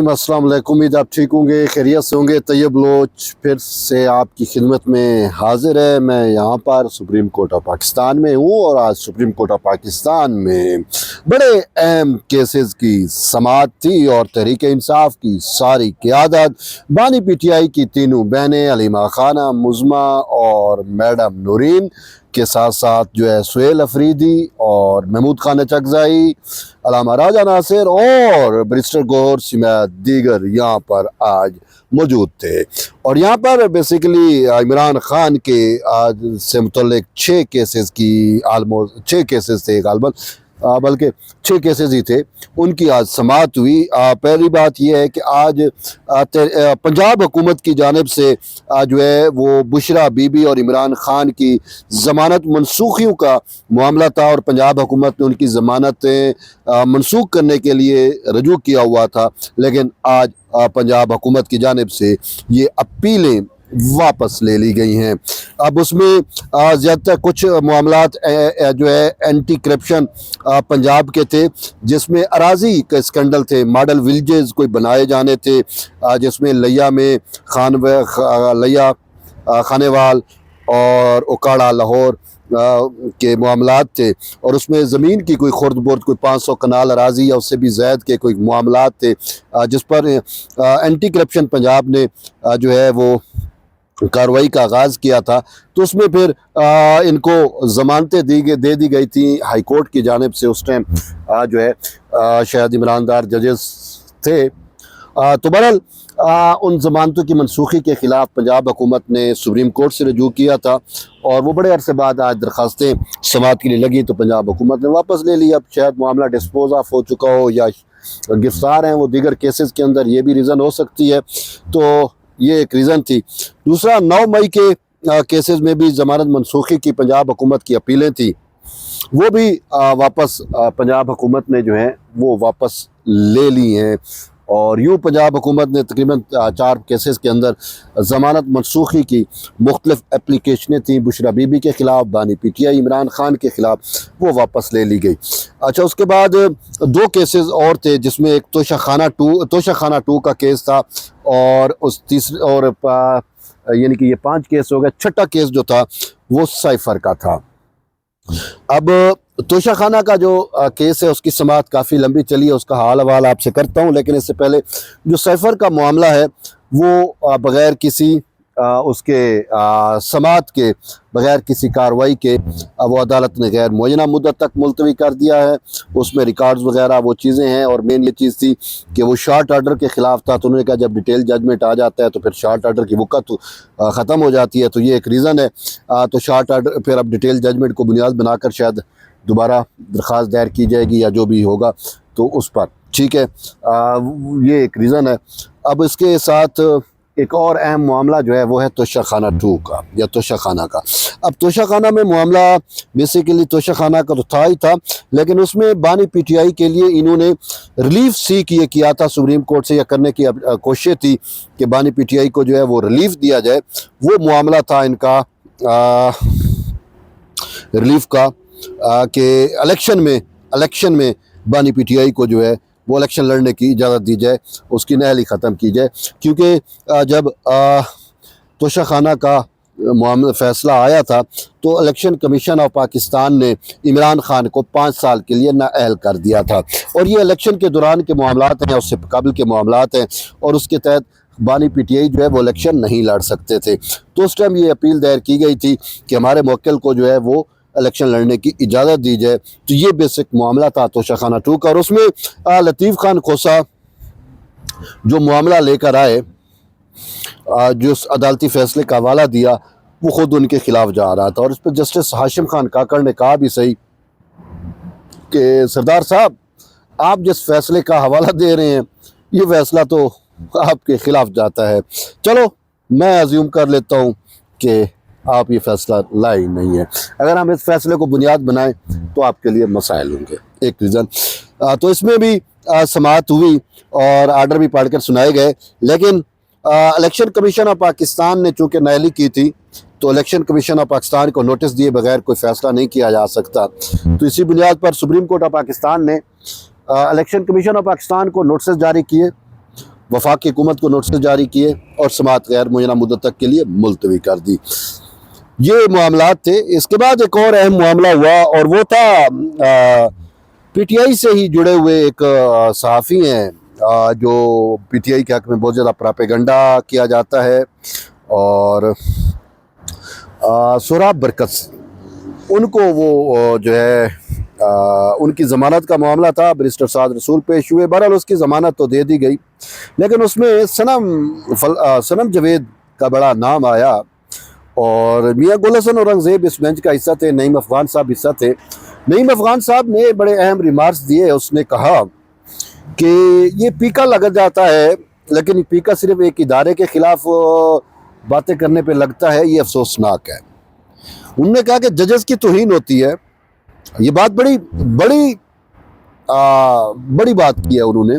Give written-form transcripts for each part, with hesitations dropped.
अस्सलाम वालेकुम। उम्मीद आप ठीक होंगे, खैरियत से होंगे। तैयब बलोच फिर से आपकी खिदमत में हाजिर है। मैं यहाँ पर सुप्रीम कोर्ट ऑफ पाकिस्तान में हूँ और आज सुप्रीम कोर्ट ऑफ पाकिस्तान में बड़े अहम केसेस की समाअत थी और तहरीक इंसाफ की सारी क़यादत बानी पीटीआई की तीनों बहनें हलीमा खाना, मुज़मा और मैडम नूरीन के साथ साथ जो है सुहेल अफरीदी और महमूद खान चकज़ाई, अलामा राजा नासिर और बैरिस्टर गौहर सिमत दीगर यहाँ पर आज मौजूद थे। और यहाँ पर बेसिकली इमरान खान के आज से मुतल्लिक 6 केसेस की आलमोस्ट 6 केसेस थे गालबन, बल्कि 6 केसेस ही थे, उनकी आज समाअत हुई। पहली बात यह है कि आज पंजाब हुकूमत की जानिब से जो है वो बुशरा बीबी और इमरान खान की ज़मानत मनसूखियों का मामला था और पंजाब हुकूमत ने उनकी ज़मानतें मनसूख करने के लिए रजू किया हुआ था, लेकिन आज पंजाब हुकूमत की जानिब से ये अपीलें वापस ले ली गई हैं। अब उसमें ज़्यादातर कुछ मामलात जो है एंटी करप्शन पंजाब के थे, जिसमें अराजी के स्कैंडल थे, मॉडल विलेजेस कोई बनाए जाने थे, जिसमें लिया में लिया खानेवाल और उकाड़ा लाहौर के मामलात थे और उसमें ज़मीन की कोई खुर्द बुर्द कोई 500 कनाल अराजी या उससे भी ज़्यादा के कोई मामलात थे, जिस पर एंटी करप्शन पंजाब ने जो है वो कार्रवाई का आगाज़ किया था। तो उसमें फिर इनको ज़मानतें दे दी गई थी हाई कोर्ट की जानिब से। उस टाइम जो है शायद इमरानदार जजेस थे। तो बहरहाल उन ज़मानतों की मनसूखी के ख़िलाफ़ पंजाब हुकूमत ने सुप्रीम कोर्ट से रजू किया था और वो बड़े अरसे बाद आज दरख्वास्तें समाअत के लिए लगी तो पंजाब हुकूमत ने वापस ले ली। अब शायद मामला डिस्पोज ऑफ हो चुका हो या गिरफ्तार हैं वो दीगर केसेस के अंदर, ये भी रीज़न हो सकती है। तो ये एक रीज़न थी। दूसरा, 9 मई के केसेस में भी ज़मानत मनसूखी की पंजाब हुकूमत की अपीलें थी, वो भी वापस पंजाब हुकूमत ने जो है वो वापस ले ली हैं। और यूँ पंजाब हुकूमत ने तकरीबन 4 केसेस के अंदर ज़मानत मनसूखी की मुख्तलिफ एप्लीकेशनें थी बुशरा बीबी के ख़िलाफ़, बानी पीटीआई इमरान खान के ख़िलाफ़, वो वापस ले ली गई। अच्छा, उसके बाद 2 केसेस और थे, जिसमें एक तोशाखाना 2 का केस था और उस तीसरे और यानी कि ये 5 केस हो गए। छठा केस जो था वो साइफर का था। अब तोशाखाना का जो केस है उसकी समाअत काफ़ी लंबी चली है, उसका हाल हवाल आपसे करता हूँ, लेकिन इससे पहले जो साइफर का मामला है वो बग़ैर किसी उसके समाअत के, बग़ैर किसी कार्रवाई के वो अदालत ने गैर मुअय्यना मुद्दत तक मुलतवी कर दिया है। उसमें रिकॉर्ड्स वगैरह वो चीज़ें हैं और मेन ये चीज़ थी कि वो शॉर्ट आर्डर के ख़िलाफ़ था। तो उन्होंने कहा जब डिटेल जजमेंट आ जाता है तो फिर शॉर्ट आर्डर की वक़्त ख़त्म हो जाती है, तो ये एक रीज़न है। तो शॉर्ट आर्डर फिर अब डिटेल जजमेंट को बुनियाद बनाकर शायद दोबारा दरख्वास्त दायर की जाएगी या जो भी होगा तो उस पर, ठीक है। ये एक रीज़न है। अब इसके साथ एक और अहम मामला जो है वो है तोशाखाना 2 का या तोशाखाना का। अब तोशाखाना में मामला बेसिकली तोशाखाना का तो था ही था, लेकिन उसमें बानी पीटीआई के लिए इन्होंने रिलीफ सीख ये किया था सुप्रीम कोर्ट से, या करने की कोशिश थी कि बानी पीटीआई को जो है वो रिलीफ दिया जाए। वो मामला था इनका रिलीफ का कि इलेक्शन में बानी पीटीआई को जो है वो इलेक्शन लड़ने की इजाज़त दी जाए, उसकी नहली ख़त्म की जाए। क्योंकि जब तोशाखाना का मामला फ़ैसला आया था तो इलेक्शन कमीशन ऑफ पाकिस्तान ने इमरान खान को 5 साल के लिए नाअहल कर दिया था और ये इलेक्शन के दौरान के मामलात हैं, उससे कबल के मामलात हैं और उसके तहत बानी पीटीआई जो है वो इलेक्शन नहीं लड़ सकते थे। तो उस टाइम ये अपील दायर की गई थी कि हमारे मुवक्किल को जो है वो इलेक्शन लड़ने की इजाज़त दी जाए। तो ये बेसिक मामला था तोशाखाना 2 का। और उसमें लतीफ़ खान खोसा जो मामला लेकर आए, जो अदालती फ़ैसले का हवाला दिया, वो ख़ुद उनके ख़िलाफ़ जा रहा था और इस पर जस्टिस हाशिम खान काकड़ ने कहा भी सही कि सरदार साहब, आप जिस फ़ैसले का हवाला दे रहे हैं ये फ़ैसला तो आपके ख़िलाफ़ जाता है। चलो मैं अज्यूम कर लेता हूँ कि आप ये फ़ैसला लाई नहीं है। अगर हम इस फ़ैसले को बुनियाद बनाएं तो आपके लिए मसाइल होंगे, एक रीज़न। तो इसमें भी समाअत हुई और आर्डर भी पढ़ कर सुनाए गए, लेकिन इलेक्शन कमीशन ऑफ पाकिस्तान ने चूँकि नाअहली की थी तो इलेक्शन कमीशन ऑफ पाकिस्तान को नोटिस दिए बगैर कोई फ़ैसला नहीं किया जा सकता। तो इसी बुनियाद पर सुप्रीम कोर्ट ऑफ पाकिस्तान ने इलेक्शन कमीशन ऑफ पाकिस्तान को नोटिस जारी किए वफाकी हुकूमत को नोटिस जारी किए और समाअत गैर मुय्यना मुद्दत तक के लिए मुलतवी कर दी। ये मामलात थे। इसके बाद एक और अहम मामला हुआ और वो था पीटीआई से ही जुड़े हुए एक सहाफ़ी हैं जो पीटीआई के हक़ में बहुत ज़्यादा प्रोपेगेंडा किया जाता है, और सोहराब बरकत उनको वो जो है उनकी ज़मानत का मामला था। बैरिस्टर साद रसूल पेश हुए, बहरहाल उसकी ज़मानत तो दे दी गई, लेकिन उसमें सनम जवेद का बड़ा नाम आया और मियाँ गुल हसन औरंगज़ेब इस बेंच का हिस्सा थे, नईम अफ़गान साहब हिस्सा थे। नईम अफ़गान साहब ने बड़े अहम रिमार्क्स दिए। उसने कहा कि ये पीका लग जाता है, लेकिन पीका सिर्फ एक इदारे के ख़िलाफ़ बातें करने पे लगता है, ये अफसोसनाक है। उन्होंने कहा कि जजेस की तौहीन होती है। ये बात बड़ी बड़ी बड़ी बात की है उन्होंने।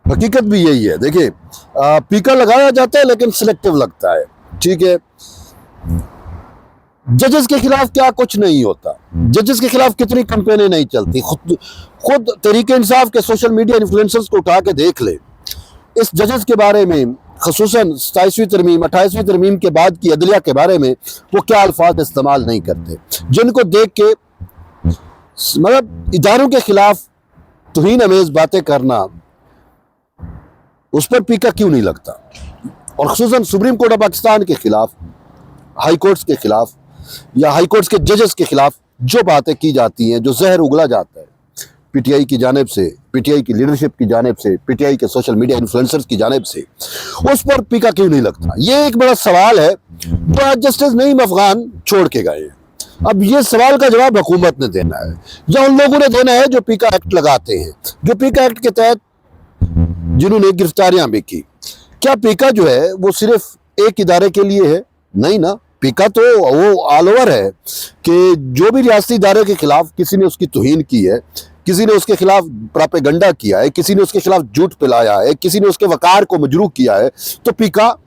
हकीकत भी यही है। देखिए, पीका लगाया जाता है लेकिन सिलेक्टिव लगता है, ठीक है। जजेस के खिलाफ क्या कुछ नहीं होता, जजेस के खिलाफ कितनी कैंपेनें नहीं चलती। खुद तहरीक इंसाफ के सोशल मीडिया इन्फ्लुएंसर्स को उठा के देख ले, इस जजेस के बारे में, खसूसन 27वीं तरमीम 28वीं तरमीम के बाद की अदलिया के बारे में वो क्या अल्फाज इस्तेमाल नहीं करते, जिनको देख के मतलब इदारों के खिलाफ तौहीन अमेज़ बातें करना, उस पर पीका क्यों नहीं लगता। और खसूसन सुप्रीम कोर्ट ऑफ पाकिस्तान के खिलाफ, हाई कोर्ट्स के खिलाफ या हाई कोर्ट्स के जजेस के खिलाफ जो बातें की जाती हैं, जो जहर उगला जाता है पीटीआई की जानिब से, पीटीआई की लीडरशिप की जानिब से, पीटीआई के सोशल मीडिया इन्फ्लुएंसर्स की जानिब से, उस पर पीका क्यों नहीं लगता। ये एक बड़ा सवाल है जो आज जस्टिस नईम अफ़गान छोड़ के गए हैं। अब ये सवाल का जवाब हुकूमत ने देना है या उन लोगों ने देना है जो पीका एक्ट लगाते हैं, जो पीका एक्ट के तहत जिन्होंने गिरफ्तारियां भी की। क्या पीका जो है वो सिर्फ एक इदारे के लिए है? नहीं ना, पीका तो वो ऑल ओवर है कि जो भी रियासती इदारे के खिलाफ किसी ने उसकी तौहीन की है, किसी ने उसके खिलाफ प्रोपेगेंडा किया है, किसी ने उसके खिलाफ झूठ पिलाया है, किसी ने उसके वकार को मजरूह किया है, तो पीका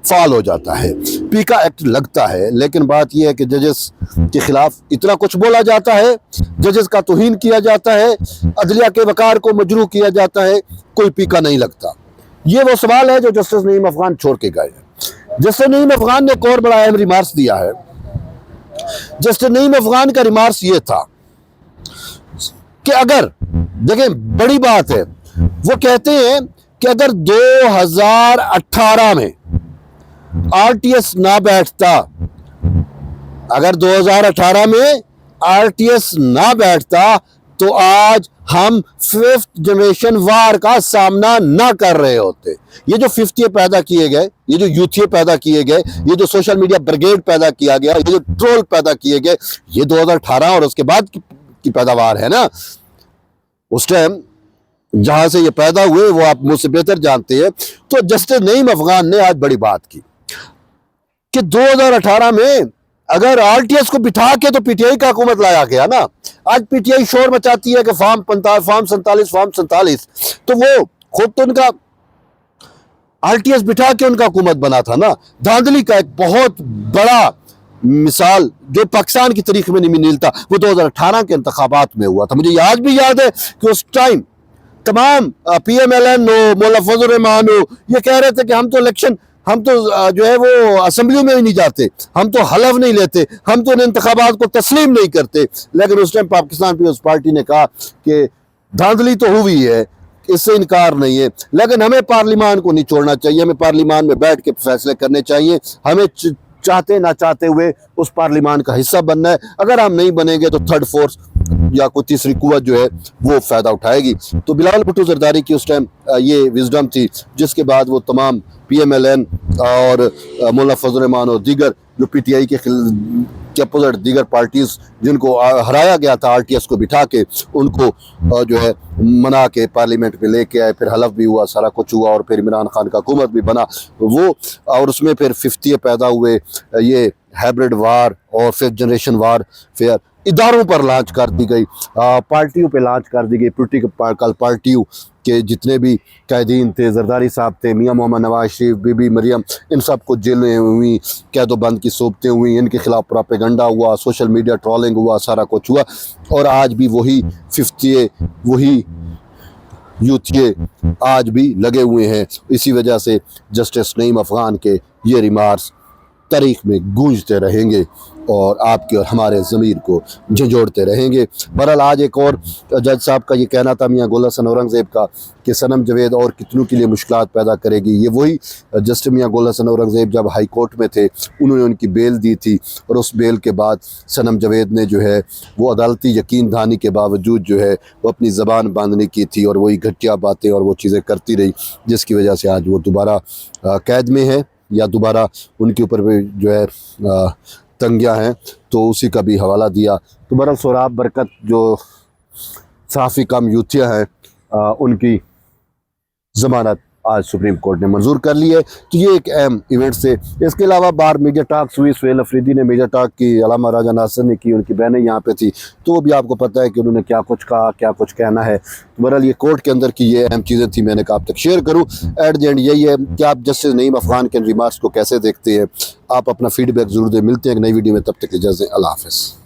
फाल हो जाता है, पीका एक्ट लगता है। लेकिन बात यह है कि जजेस के खिलाफ इतना कुछ बोला जाता है, जजेस का तौहीन किया जाता है, अदलिया के वकार को मजरूह किया जाता है, कोई पीका नहीं लगता। ये वो सवाल है जो जस्टिस नईम अफ़गान छोड़ के गए हैं। जस्टिस नईम अफ़गान ने एक और बड़ा अहम रिमार्क्स दिया है। जस्टिस नईम अफ़गान का रिमार्क्स ये था कि अगर, देखें बड़ी बात है, वो कहते हैं कि अगर 2018 में आरटीएस ना बैठता, अगर 2018 में आरटीएस ना बैठता तो आज हम 5th जनरेशन वार का सामना ना कर रहे होते। ये जो 50 पैदा किए गए, ये जो यूथिये पैदा किए गए, ये जो सोशल मीडिया ब्रिगेड पैदा किया गया, ये जो ट्रोल पैदा किए गए, ये 2018 और उसके बाद की पैदावार है ना। उस टाइम जहां से ये पैदा हुए वो आप मुझसे बेहतर जानते हैं। तो जस्टिस नईम अफ़गान ने आज बड़ी बात की कि 2018 में अगर आरटीएस को बिठा के तो पीटीआई का हुकूमत लाया गया ना। आज पीटीआई शोर मचाती है कि फॉर्म 47, तो वो खुद तो उनका आरटीएस बिठा के उनका हुकूमत बना था ना। धांधली का एक बहुत बड़ा मिसाल जो पाकिस्तान की तारीख में नहीं मिलता, वो 2018 के इंतखाबात में हुआ था। मुझे आज भी याद है कि उस टाइम तमाम PMLN हो, मौला फजल रहमान हो, ये कह रहे थे कि हम तो इलेक्शन, हम तो जो है वो असम्बलियों में ही नहीं जाते, हम तो हलफ नहीं लेते, हम तो इन इंतखाबात को तस्लीम नहीं करते। लेकिन उस टाइम पाकिस्तान पीपल्स पार्टी ने कहा कि धांधली तो हुई है, इससे इनकार नहीं है, लेकिन हमें पार्लियामान को नहीं छोड़ना चाहिए, हमें पार्लियामान में बैठ के फैसले करने चाहिए, हमें चाहते ना चाहते हुए उस पार्लियामान का हिस्सा बनना है। अगर हम नहीं बनेंगे तो थर्ड फोर्स या कोई तीसरी कुव्वत जो है वो फ़ायदा उठाएगी। तो बिलावल भुट्टो ज़रदारी की उस टाइम ये विजडम थी, जिसके बाद वो तमाम PMLN और मौला फजल रहमान और दीगर जो PTI के अपोजिट दीगर पार्टीज़ जिनको हराया गया था आरटीएस को बिठा के, उनको जो है मना के पार्लियामेंट में लेके आए, फिर हलफ भी हुआ, सारा कुछ हुआ, और फिर इमरान खान का हुकूमत भी बना वो, और उसमें फिर 50 पैदा हुए, ये हाइब्रिड वार और 5th जनरेशन वार फेयर इदारों पर लॉन्च कर दी गई, पार्टियों पे लॉन्च कर दी गई। पोलिटिकल पार्टियों के जितने भी कैदीन थे, जरदारी साहब थे, मियाँ मोहम्मद नवाज शरीफ, बीबी मरियम, इन सब को जेलें हुई, कैदो बंद की सोबतें हुई, इनके खिलाफ प्रोपेगेंडा हुआ, सोशल मीडिया ट्रोलिंग हुआ, सारा कुछ हुआ। और आज भी वही 50 वही यूथिये आज भी लगे हुए हैं। इसी वजह से जस्टिस नईम अफ़गान के ये रिमार्क्स तारीख में गूंजते रहेंगे और आपके और हमारे ज़मीर को झंझोड़ते रहेंगे। बहरहाल आज एक और जज साहब का ये कहना था मियाँ गोल हसन औरंगज़ेब का कि सनम जावेद और कितनों के लिए मुश्किलात पैदा करेगी। ये वही जस्टिस मियाँ गोल हसन औरंगज़ेब जब हाई कोर्ट में थे, उन्होंने उनकी बेल दी थी और उस बेल के बाद सनम जावेद ने जो है वो अदालती यकीन दहानी के बावजूद जो है वो अपनी ज़बान बांधने की थी और वही घटिया बातें और वो चीज़ें करती रही, जिसकी वजह से आज वो दोबारा कैद में है या दोबारा उनके ऊपर भी जो है तंगियाँ हैं, तो उसी का भी हवाला दिया। तो बहरहाल सोहराब बरकत जो सहाफ़ी कम यूथिया हैं उनकी ज़मानत आज सुप्रीम कोर्ट ने मंजूर कर ली है। तो ये एक अहम इवेंट से। इसके अलावा बाहर मीडिया टॉक्स हुई, सुहेल अफरीदी ने मीडिया टॉक की, अलामा राजा नासिर ने की, उनकी बहनें यहाँ पे थी, तो वो भी आपको पता है कि उन्होंने क्या कुछ कहा, क्या कुछ कहना है। तो बहरहाल ये कोर्ट के अंदर की ये अहम चीज़ें थी, मैंने कहा आप तक शेयर करूँ। एट द एंड यही है कि आप जस्टिस नईम अफ़गान के रिमार्क्स को कैसे देखते हैं, आप अपना फीडबैक ज़रूर दें। मिलते हैं एक नई वीडियो में, तब तक इजाज़त, अल्लाह हाफ़िज़।